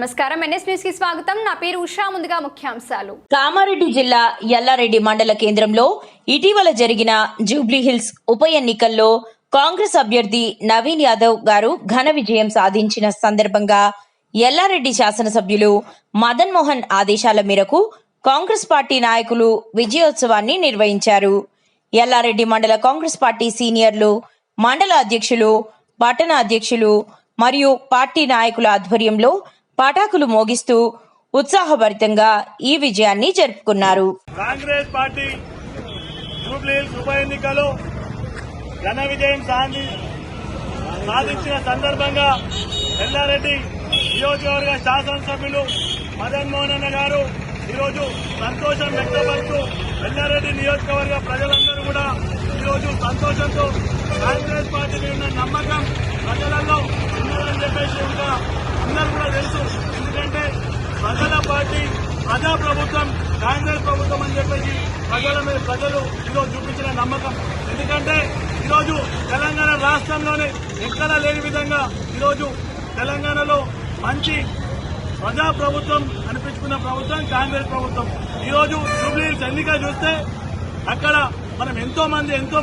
నమస్కారం NS news కి స్వాగతం. నా పేరు ఉషా. ముందుగా ముఖ్యాంశాలు. కామారెడ్డి జిల్లా యల్లారెడ్డి మండల కేంద్రంలో ఇటీవల జరిగిన జూబ్లీ హిల్స్ ఉప ఎన్నికల్లో కాంగ్రెస్ అభ్యర్థి నవీన్ యాదవ్ గారు ఘన విజయం సాధించిన సందర్భంగా యల్లారెడ్డి శాసనసభ్యులు మదన్ మోహన్ ఆదేశాల మేరకు కాంగ్రెస్ పార్టీ నాయకులు విజయోత్సవాన్ని నిర్వహించారు. యల్లారెడ్డి మండల కాంగ్రెస్ పార్టీ సీనియర్లు, మండల అధ్యక్షులు, పట్టణ అధ్యక్షులు మరియు పార్టీ నాయకుల ఆధ్వర్యంలో పటాకులు మోగిస్తూ ఉత్సాహభరితంగా ఈ విజయాన్ని జరుపుకున్నారు. కాంగ్రెస్ పార్టీ జూబ్లీ హిల్స్ ఉప ఎన్నికలో ఘన విజయం సాధించిన సందర్భంగా యల్లారెడ్డి నియోజకవర్గ శాసనసభ్యులు మదన్ మోహన్ గారు ఈరోజు సంతోషం వ్యక్తపరుస్తూ యల్లారెడ్డి నియోజకవర్గ ప్రజలందరూ కూడా ఈరోజు సంతోషంతో కాంగ్రెస్ పార్టీ మీద ఉన్న నమ్మకం ప్రజలలో ఉన్నదని చెప్పేసి ఇంకా అందరూ కూడా తెలుసు. ఎందుకంటే ప్రజల పార్టీ, ప్రజాప్రభుత్వం, కాంగ్రెస్ ప్రభుత్వం అని చెప్పేసి ప్రజలు ఈరోజు చూపించిన నమ్మకం. ఎందుకంటే ఈరోజు తెలంగాణ రాష్ట్రంలోనే ఎక్కడా లేని విధంగా ఈరోజు తెలంగాణలో మంచి ప్రజాప్రభుత్వం అనిపించుకున్న ప్రభుత్వం కాంగ్రెస్ ప్రభుత్వం. ఈరోజు జూబ్లీ హిల్స్ ఎన్నిక చూస్తే అక్కడ మనం ఎంతో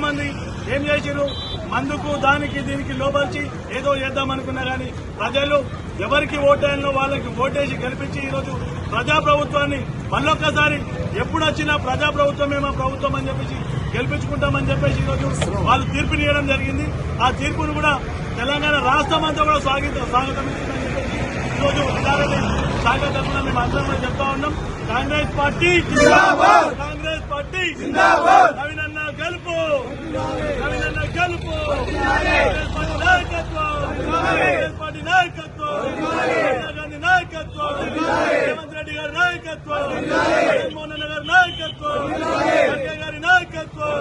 మంది ఏం చేసిరు, మందుకు దానికి దీనికి లోపలిచి ఏదో చేద్దామనుకున్నా కానీ ప్రజలు ఎవరికి ఓటేయాలో వాళ్ళకి ఓటేసి గెలిపించి ఈరోజు ప్రజాప్రభుత్వాన్ని మళ్ళొక్కసారి ఎప్పుడు వచ్చినా ప్రజాప్రభుత్వమే మా ప్రభుత్వం అని చెప్పేసి గెలిపించుకుంటామని చెప్పేసి ఈరోజు వాళ్ళు తీర్పునియడం జరిగింది. ఆ తీర్పును కూడా తెలంగాణ రాష్ట్రం అంతా కూడా స్వాగతించిందని చెప్పేసి ఈరోజు యల్లారెడ్డి శాఖ తరఫున మేము అందరం కూడా చెప్తా ఉన్నాం. కాంగ్రెస్ పార్టీ జిందాబాద్, కాంగ్రెస్ పార్టీ జిందాబాద్, నవీనన్న గెలుపు, నవీనన్న గెలుపు, కాంగ్రెస్ పార్టీ నాయకత్వం, కాంగ్రెస్ పార్టీ నాయకత్వం, సోనియా గాంధీ నాయకత్వం, రేవంత్ రెడ్డి గారి నాయకత్వం, జగన్మోహన్ గారి నాయకత్వం, ఖర్గే గారి నాయకత్వం.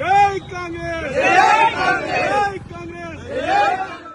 జై కాంగ్రెస్.